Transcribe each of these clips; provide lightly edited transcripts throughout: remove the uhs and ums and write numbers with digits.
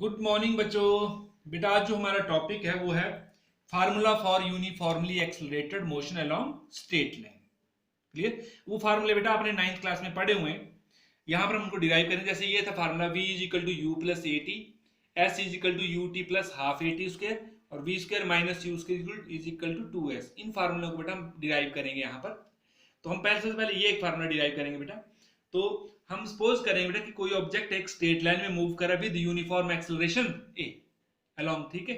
Good morning बच्चों। बेटा आज जो हमारा टॉपिक है वो है formula for uniformly accelerated motion along straight line. Clear. वो फार्मूले बेटा आपने 9th क्लास में पढ़े हुए हैं। यहाँ पर हम उनको डिराइव करें। जैसे ये था formula v is equal to u plus a t, s is equal to u t plus half a t square और v square minus u square is equal to 2s। इन फार्मूलों को बेटा हम डिराइव करेंगे यहाँ पर। तो हम पहले से पहले ये एक फार्मूला डिराइव करेंगे बेटा। तो हम सपोज करेंगे बेटा कि कोई ऑब्जेक्ट एक स्ट्रेट लाइन में मूव कर रहा है with uniform acceleration a along. ठीक है।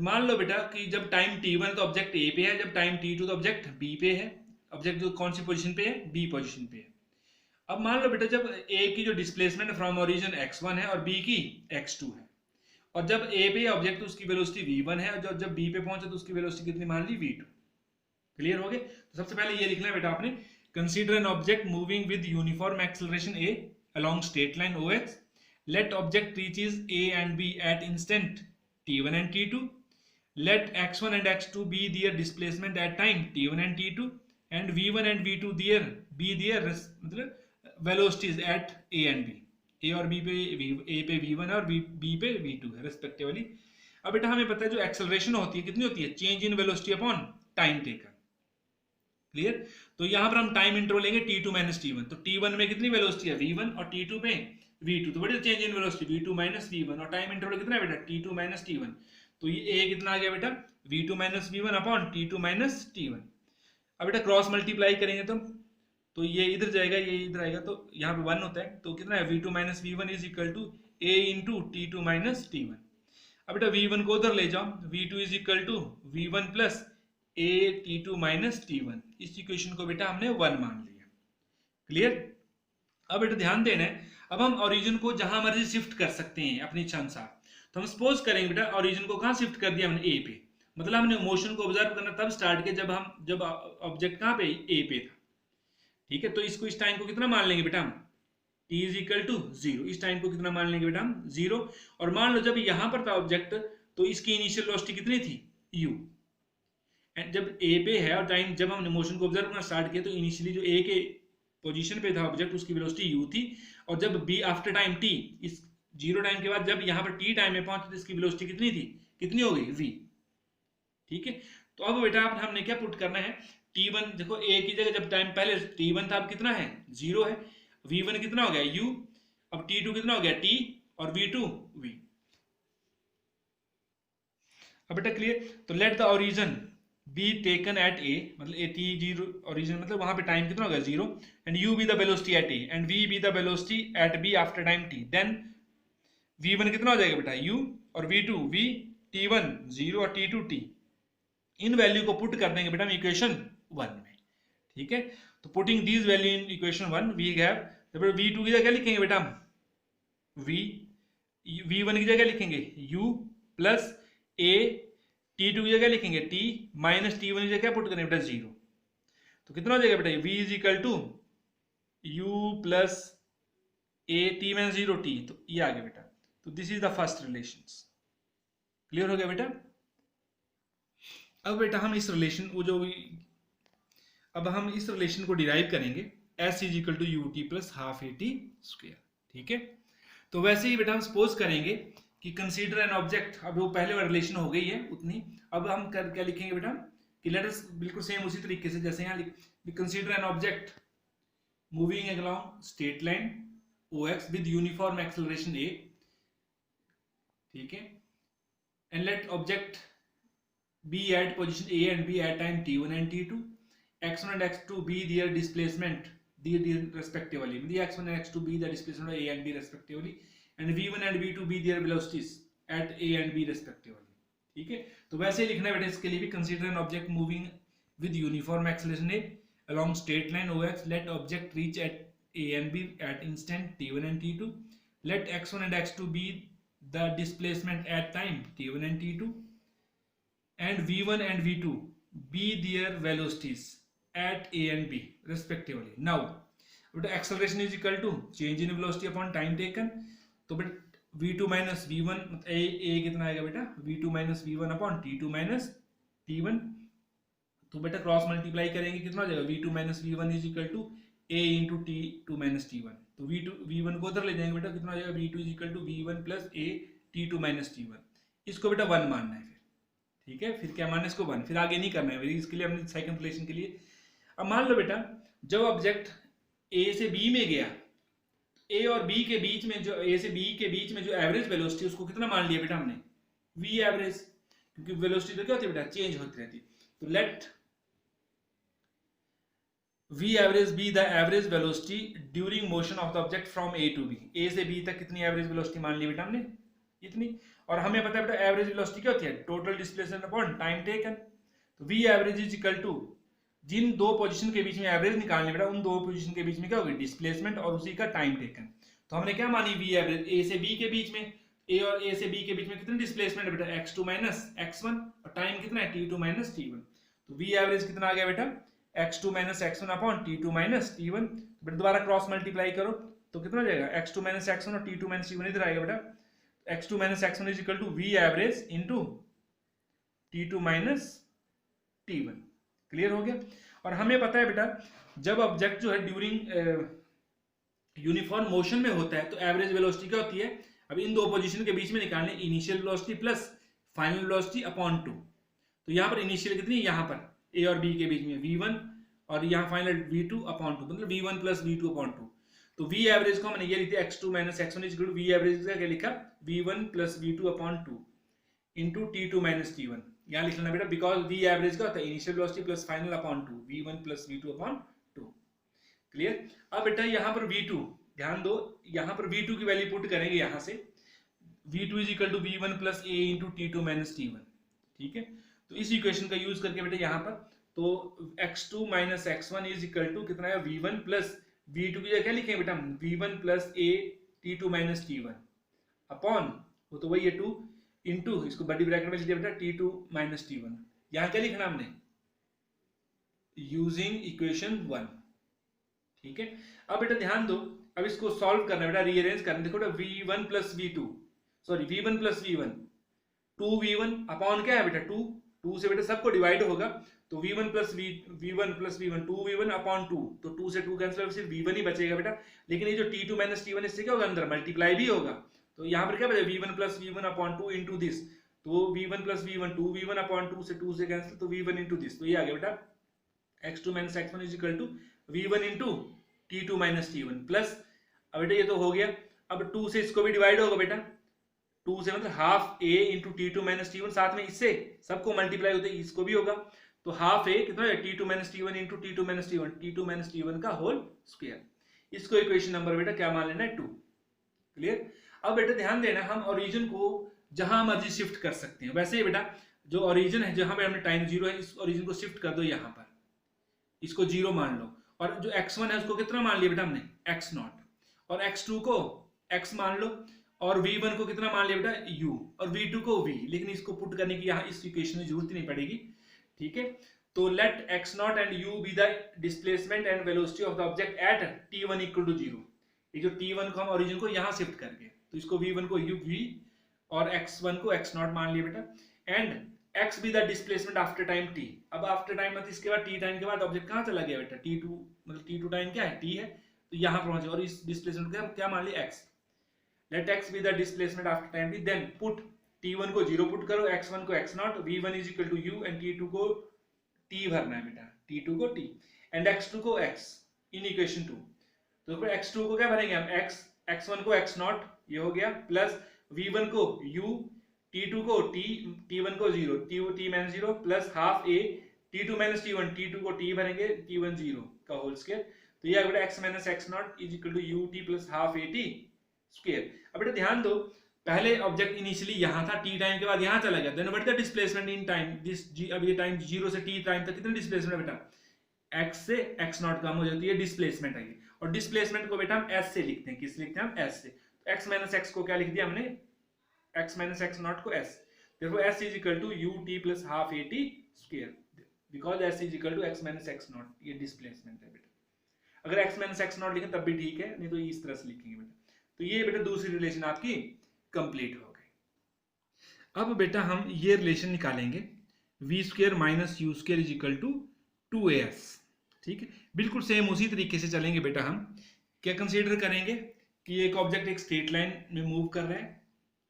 मान लो बेटा कि जब टाइम t1 तो ऑब्जेक्ट ए पे है, जब टाइम t2 तो ऑब्जेक्ट बी पे है। ऑब्जेक्ट जो कौन सी पोजीशन पे है? बी पोजीशन पे है। अब मान लो बेटा जब ए की जो डिस्प्लेसमेंट फ्रॉम ओरिजिन x1 है और बी की x2 है, और जब ए पे ऑब्जेक्ट तो उसकी वेलोसिटी v1 है और जब बी पे पहुंचे तो उसकी वेलोसिटी कितनी मान ली? v2। क्लियर हो गए? तो सबसे पहले ये लिखना है बेटा आपने, consider an object moving with uniform acceleration a along straight line OX. Let object reaches A and B at instant t1 and t2. Let x1 and x2 be their displacement at time t1 and t2, and v1 and v2 their मतलब velocities at A and B. A और B पे A पे v1 है और B पे v2 है respectively. अब बेटा हमें पता है जो एक्सेलरेशन होती है कितनी होती है? Change in velocity upon time taken. Clear. तो यहां पर हम टाइम इंटरवल लेंगे t2 माइनस t1। तो t1 में कितनी वेलोसिटी है? v1 और t2 पे v2। तो बड़ी change in velocity v2 minus v1 और टाइम इंटरवल कितना है बेटा? t2 minus t1। तो ये a कितना आ गया बेटा? v2 minus v1 upon t2 minus t1। अब बेटा क्रॉस मल्टीप्लाई करेंगे तो ये इधर जाएगा, ये इधर आएगा, तो यहाँ पे 1 होता है। तो कितना है? v2 minus v1 is equal to a into t2 minus t1। अब बेटा v1 को उधर ले जाओ, v2 is equal to v1 plus a t2 minus t1। इस इक्वेशन को बेटा हमने 1 मान लिया। क्लियर। अब बेटा ध्यान देना है, अब हम ओरिजिन को जहां मर्जी शिफ्ट कर सकते हैं अपनी इच्छा अनुसार। तो हम सपोज करेंगे बेटा ओरिजिन को कहां शिफ्ट कर दिया हमने? ए पे। मतलब हमने मोशन को ऑब्जर्व करना तब स्टार्ट किया जब ऑब्जेक्ट कहां पे? ए पे था। ठीक है। तो इस टाइम को कितना मान लेंगे बेटा हम? t is equal to 0। इस टाइम को कितना मान लेंगे बेटा हम? 0। और मान लो जब यहां पर था ऑब्जेक्ट तो इसकी इनिशियल वेलोसिटी कितनी थी? u। एंड जब ए पे है और टाइम जब हमने मोशन को ऑब्जर्व करना स्टार्ट किया तो इनिशियली जो ए के पोजीशन पे था ऑब्जेक्ट उसकी वेलोसिटी u थी, और जब बी आफ्टर टाइम t, इस 0 टाइम के बाद जब यहाँ पर t टाइम में पहुंचे तो इसकी वेलोसिटी कितनी थी? कितनी हो गई? v। ठीक है। तो अब बेटा हमने क्या पुट करना है? t1 देखो a की जगह जब टाइम पहले t1 था अब कितना है? 0 है। v1 कितना हो गया? u। अब t2 कितना हो गया? t और v2 v। अब बेटा क्लियर। तो let the origin be taken at a, मतलब ए टी जीरो ओरिजिन मतलब वहां पे टाइम कितना होगा? 0। And u be the velocity at a and v be the velocity at b after time t. Then v1 कितना हो जाएगा बेटा? u और v2 v, t1 0 और t2 t। इन वैल्यू को पुट कर देंगे बेटा हम इक्वेशन 1 में। ठीक है। तो putting these value in equation 1 we have v2 की जगह लिखेंगे बेटा हम v, v1 की जगह लिखेंगे u प्लस a, t2 की जगह लिखेंगे t माइनस t1 की जगह क्या पुट करेंगे बेटा? 0। तो कितना हो जाएगा बेटा? v is equal to u plus a t minus 0 t। तो ये आ गया बेटा। तो this is the first relation. Clear हो गया बेटा। अब बेटा हम इस रिलेशन अब हम इस रिलेशन को डिराइव करेंगे s is equal to u t plus half a t square. ठीक है। तो वैसे ही बेटा हम सपोज करेंगे कि कंसीडर एन ऑब्जेक्ट, अब वो पहले वाली रिलेशन हो गई है उतनी। अब हम क्या लिखेंगे बेटा कि लेट अस बिल्कुल सेम उसी तरीके से जैसे यहाँ consider an object moving along straight line OX with uniform acceleration a। ठीक है। And let object be at position a and b at time t1 and t2, x1 and x2 be their displacement respectively, the x1 and x2 be the displacement of a and b respectively, and v1 and v2 be their velocities at a and b respectively। ठीक है। तो वैसे ही लिखना है बेटा इसके लिए भी, consider an object moving with uniform acceleration a along straight line OX, let object reach at a and b at instant t1 and t2, let x1 and x2 be the displacement at time t1 and t2, and v1 and v2 be their velocities at a and b respectively। now acceleration is equal to change in velocity upon time taken। तो बेटा v2 minus v1 a कितना आएगा बेटा? v2 minus v1 upon t2 minus t1। तो बेटा cross multiply करेंगे कितना हो जाएगा? v2 minus v1 is equal to a into t2 minus t1। तो v1 को उधर ले जाएंगे बेटा, कितना आ जाएगा v2 is equal to v1 plus a t2 minus t1। इसको बेटा 1 मानना है फिर, ठीक है, फिर क्या मानना है इसको 1, फिर आगे नहीं करना है, इसके लिए हमने सेकंड रिलेशन के लिए। अब मान लो बेटा जब ऑब्जेक्ट a से b में गया, a और b के बीच में जो a से b के बीच में जो एवरेज वेलोसिटी उसको कितना मान लिया बेटा हमने, v एवरेज, क्योंकि वेलोसिटी तो क्या होती है बेटा, चेंज होती रहती है। तो let v average be the average velocity during motion of the object from a to b। a से b तक कितनी एवरेज वेलोसिटी मान ली बेटा हमने, इतनी। और हमें पता है बेटा एवरेज वेलोसिटी क्या होती है, total displacement upon time taken. तो v average is equal to, जिन दो पोजीशन के बीच में एवरेज निकालने बेटा, उन दो पोजीशन के बीच में क्या होगी, डिस्प्लेसमेंट और उसी का टाइम टेकन। तो हमने क्या मानी, v एवरेज a से b के बीच में, a और a से b के बीच में कितनी डिस्प्लेसमेंट है बेटा, x2 माइनस x1, और टाइम कितना है t2 माइनस t1। तो v एवरेज कितना आ गया बेटा, x2 minus x1 upon t2 minus t1। बेटा दोबारा क्रॉस मल्टीप्लाई करो तो कितना हो जाएगा, x2 माइनस x1 और t2 माइनस t1 इधर आएगा बेटा, x2 minus x1 is equal to v average into t2 minus t1। Clear हो गया। और हमें पता है बेटा जब ऑब्जेक्ट जो है ड्यूरिंग यूनिफॉर्म मोशन में होता है तो एवरेज वेलोसिटी क्या होती है, अब इन दो पोजीशन के बीच में निकालने, initial velocity plus final velocity upon 2। तो यहाँ पर इनिशियल कितनी है, यहाँ पर a और b के बीच में v1 और यहाँ फाइनल v2 अपॉन 2, मतलब v1 प्लस v2 अपॉन 2। तो v एवरेज को हमने ये लिखा x2 minus x1 is equal to v average का क्या लिखा, v1 plus v2 upon 2 into t2 minus t1। यहाँ लिख लेना बेटा, बिकॉज v एवरेज का होता है initial velocity plus final upon 2, v1 plus v2 upon 2। Clear. अब बेटा यहाँ पर v2 ध्यान दो, यहाँ पर v2 की वैल्यू पुट करेंगे, यहाँ से v2 is equal to v1 plus a into t2 minus t1। ठीक है, तो इस इक्वेशन का यूज करके बेटा यहाँ पर तो x2 minus x1 is equal to कितना है, v1 प्लस v2 की जगह क्या लिखेंगे बेटा, v1 plus a t2 minus t1 upon, वो तो वही है 2 इंटू, इसको बड़ी ब्रैकेट में लिख दिया बेटा t2 माइनस t1। यहाँ क्या लिखना हमने, यूजिंग इक्वेशन 1। ठीक है, अब बेटा ध्यान दो, अब इसको सॉल्व करना बेटा, रीअरेंज करना। देखो बेटा v1 plus v2, sorry v1 plus v1, 2v1 upon क्या है बेटा 2, 2 से बेटा सबको डिवाइड होगा, तो v1 plus v1 2v1 upon 2, तो 2 से 2 कैंसिल, सिर्फ v1 ही बचेगा बेटा। लेकिन ये जो t2 माइनस t1 इससे क्या होगा, अंदर मल्टीप्लाई भी होगा, तो यहाँ पर क्या बचेगा, v1 plus v1 upon 2 into this, तो v1 plus v1 2v1 upon 2 से 2 से कैंसिल, तो v1 इंटू दिस। तो ये आ गया बेटा x2 minus x1 is equal to v1 into t2 minus t1 plus, अब बेटा ये तो हो गया, अब 2 से इसको भी डिवाइड होगा बेटा, 2 से मतलब half a into t2 minus t1, साथ में इससे सबको मल्टीप्लाई होते इसको भी होगा, तो हाफ a कितना है t2 minus t1 into t2 minus t1, t2 minus t1 का होल स्क्वायर। इसको इक्वेशन नंबर बेटा क्या मान लेना है, 2। क्लियर। अब बेटा ध्यान देना, हम ओरिजिन को जहां मर्जी शिफ्ट कर सकते हैं। वैसे ही बेटा जो ओरिजिन है, जहां पे हमने टाइम 0 है, इस ओरिजिन को शिफ्ट कर दो यहाँ पर, इसको 0 मान लो, और जो x1 है उसको कितना मान लिया बेटा हमने, x0, और x2 को x मान लो, और v1 को कितना मान लिया बेटा u, और v2 को v। लेकिन इसको पुट करने की यहाँ इस इक्वेशन में जरूरत नहीं पड़ेगी। ठीक है, तो let x0 and u be the displacement and velocity of the object at t1 equal to 0। ये जो t1 को हम ओरिजिन को यहाँ शिफ्ट करके, तो इसको v1 को u v और x1 को x0 मान लिया बेटा, and x be the displacement after time t। अब आफ्टर टाइम मतलब इसके बाद t टाइम के बाद ऑब्जेक्ट कहाँ चला गया बेटा, t2, मतलब t2 टाइम क्या है, t है, तो यहाँ पहुंचे, और इस डिस्प्लेसमेंट को क्या मान लिया, x। Let x be the displacement after time t, then put t1 को 0 पुट करो, x1 को x0, v1 is equal to u, एंड t2 को t भरना है बेटा, t2 को t, एंड x2 को x इन इक्वेशन 2। तो x2 को क्या भरेंगे हम, x, x1 को x0, ये हो गया, प्लस v1 को u, t2 को t, t1 को 0, t minus 0, plus half a, t2 minus t1, t2 को t भरेंगे, t1 0 का होल स्क्वायर। तो ये बेटा x minus x0 is equal to ut plus half at square. अब बेटा ध्यान दो, पहले ऑब्जेक्ट इनिशियली यहाँ था, t टाइम के बाद यहाँ चला गया, then what the displacement in time this, अब ये टाइम 0 से t टाइम तक कितना डिस्प्लेसमेंट है बेटा, x से x0 कम हो जाती है, डिस्प्लेसमेंट है ये। और डिस्प्लेसमेंट को बेटा हम s से लिखते हैं, किस लिखते हैं हम, s से। तो x माइनस x को क्या लिख दिया हमने, x माइनस x0 को s, therefore s is equal to ut plus half at square, because s is equal to x minus x0, ये डिस्प्लेसमेंट है बेटा। अगर x minus x0 लिखें तब भी ठीक है, नहीं तो इस तरह से लिखेंगे बेटा। तो ये बेटा दूसरी रिलेशन आपकी कंप्लीट हो गई। अब बेटा हम ये रिलेशन निकालेंगे, v square minus u square is equal to 2as। ठीक है, बिल्कुल सेम उसी तरीके से चलेंगे बेटा हम। क्या कंसीडर करेंगे कि एक ऑब्जेक्ट एक स्ट्रेट लाइन में मूव कर रहा है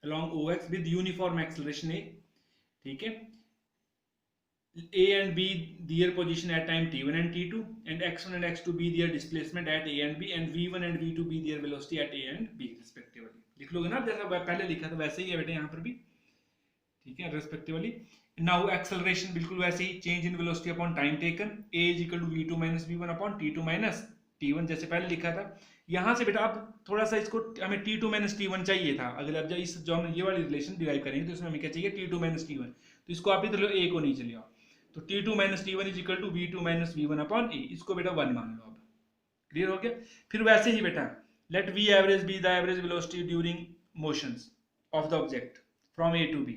along OX with uniform acceleration A, ठीक है। A and B their position at time t1 and t2, and x1 and x2 be their displacement at A and B, and v1 and v2 be their velocity at A and B respectively। लिख लोगे ना जैसा पहले लिखा था वैसे ही है बेटे यहाँ पर भी, ठीक है, रेस्पेक्टिवली। नाउ एक्सेलरेशन बिल्कुल वैसे ही, change in velocity upon time taken, a is equal to v2 minus v1 upon t2 minus t1, जैसे पहले लिखा था। यहाँ से बेटा आप थोड़ा सा इसको, हमें t2 माइनस t1 चाहिए था, अगर अब इस जो हम ये वाली रिलेशन डिराइव करेंगे तो इसमें हमें क्या चाहिए, t2 माइनस t1, तो इसको आप इधर लो, a को नीचे ले आओ, तो t2 minus t1 is equal to v2 minus v1 upon a, इसको बेटा 1 मान लो। अब क्लियर हो गया। फिर वैसे ही बेटा let v average be the average velocity during motions of the object from a to b,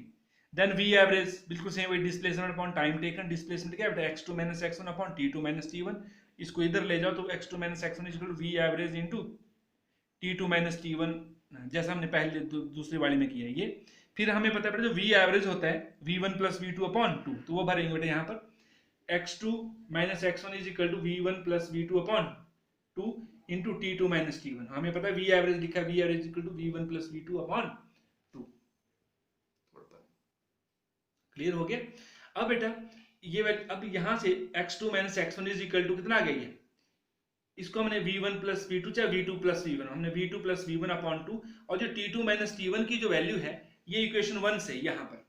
then v average बिल्कुल सेम वही, displacement upon time taken, displacement क्या है बेटा x2 minus x1 upon t2 minus t1, इसको इधर ले जाओ तो x2 minus x1 is equal to v average into t2 minus t1, जैसा हमने पहले दूसरी वाली में किया है ये। फिर हमें पता है जो v एवरेज होता है v1 प्लस v2 अपॉन 2, तो वो भरेंगे बेटा यहाँ पर x2 minus x1 is equal to v1 plus v2 upon 2 into t2 minus t1, हमें पता है v एवरेज लिखा है, v average equal to v1 plus v2 upon 2। Clear हो गया। अब बेटा ये अब यहां से x2 minus x1 is equal to कितना आ गई है, इसको हमने v1 प्लस v2 चाहे v2 प्लस v1, हमने v2 प्लस v1 अपॉन 2, और जो t2 माइनस t1 की जो वैल्यू है ये इक्वेशन 1 से यहाँ पर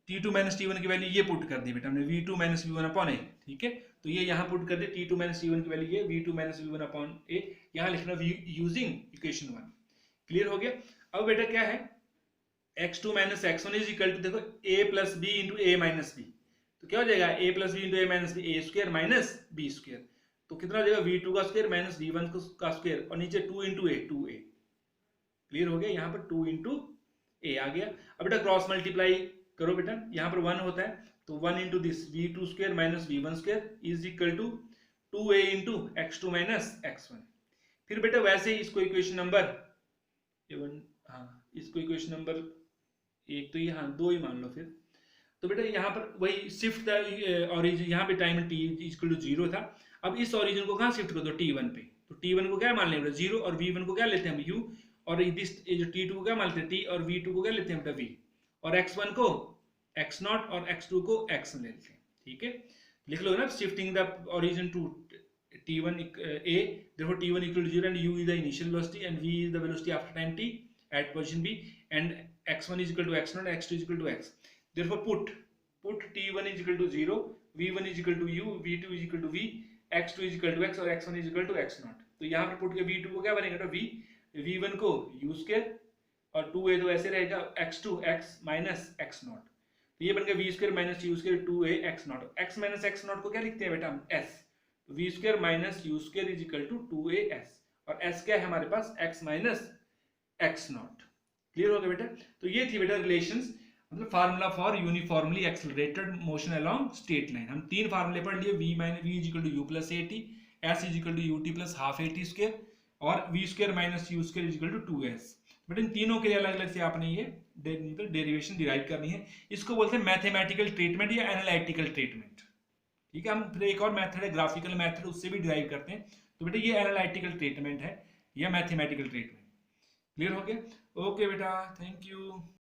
t2 माइनस t1 की वैल्यू ये पुट कर दी बेटा हमने, v2 minus v1 upon a, ठीक है, तो ये यहाँ पुट कर दी, t2 माइनस t1 की वैल्यू ये v2 minus v1 upon a, यहाँ लिखना यूजिंग इक्वेशन 1। क्लियर हो गया। अब बेटा क्या है, x2 minus x1 is equal to, देखो a plus b into a minus b, तो क्या हो जाएगा a plus b into a minus b, a square minus b square, तो कितना हो जाएगा v2 का स्क्वायर माइनस v1 का स्क्वायर, और नीचे 2 इंटू a 2a। क्लियर हो गया, यहाँ पर 2 इंटू a आ गया। अब बेटा क्रॉस मल्टीप्लाई करो बेटा, यहाँ पर 1 होता है तो 1 into this v2 square minus v1 square is equal to 2a into x2 minus x1। फिर बेटा वैसे ही इसको इक्वेशन नंबर, हाँ इसको इक्वेशन नंबर 1 तो ये, हाँ 2 ही मान लो फिर, तो बेटा यहाँ पर वही शिफ्ट द ऑरिजिन, यहाँ पे टाइम t इक्वल टू 0 था, अब इस ऑरिजिन को कहाँ शिफ्ट कर दो, t1 पे, तो t1 को क्या मान लेंगे 0, और v1 को क्या लेते हैं हम u, और दिस जो t2 को क्या मान लेते हैं t, और v2 को क्या लेते हैं बेटा v, और x1 को x0 और x2 को x लेते हैं, ठीक है। लिख लो ना, shifting the origin to t1 a, therefore t1 equal to 0 and u is the initial velocity and v is the velocity after time t at position b, and x1 is equal to x0 and x2 is equal to x, therefore put t1 is equal to 0, v1 is equal to u, v2 is equal to v, x2 is equal to x और x1 is equal to x0, तो यहाँ पर put के v2 को क्या बनेगा तो v, v1 को u स्क्वायर, और 2a तो ऐसे रहेगा x2 x माइनस x0, तो ये बन गया v square minus u square 2a x0, x minus x0 को क्या लिखते हैं बेटा हम s, तो v square minus u square is equal to 2as, और s क्या है हमारे पास x माइनस x0। क्लियर हो गया बेटा। तो ये थी बेटा रिलेशंस, मतलब formula for uniformly accelerated motion along straight line. हम 3 फार्मूले पढ़ लिए, v minus v is equal to u plus at, s is equal to ut plus half at square, और v square minus u square is equal to 2s। But इन तीनों के लिए अलग अलग से आपने ये डेरिवेशन डिराइव करनी है। इसको बोलते हैं मैथमेटिकल ट्रीटमेंट या एनालिटिकल ट्रीटमेंट, ठीक है। हम फिर एक और मेथड है ग्राफिकल मेथड, उससे भी डिराइव करते हैं, तो बेटा ये एनालिटिकल ट्रीटमेंट है या मैथमेटिकल ट्रीटमेंट। क्लियर हो गया। ओके बेटा, थैंक यू।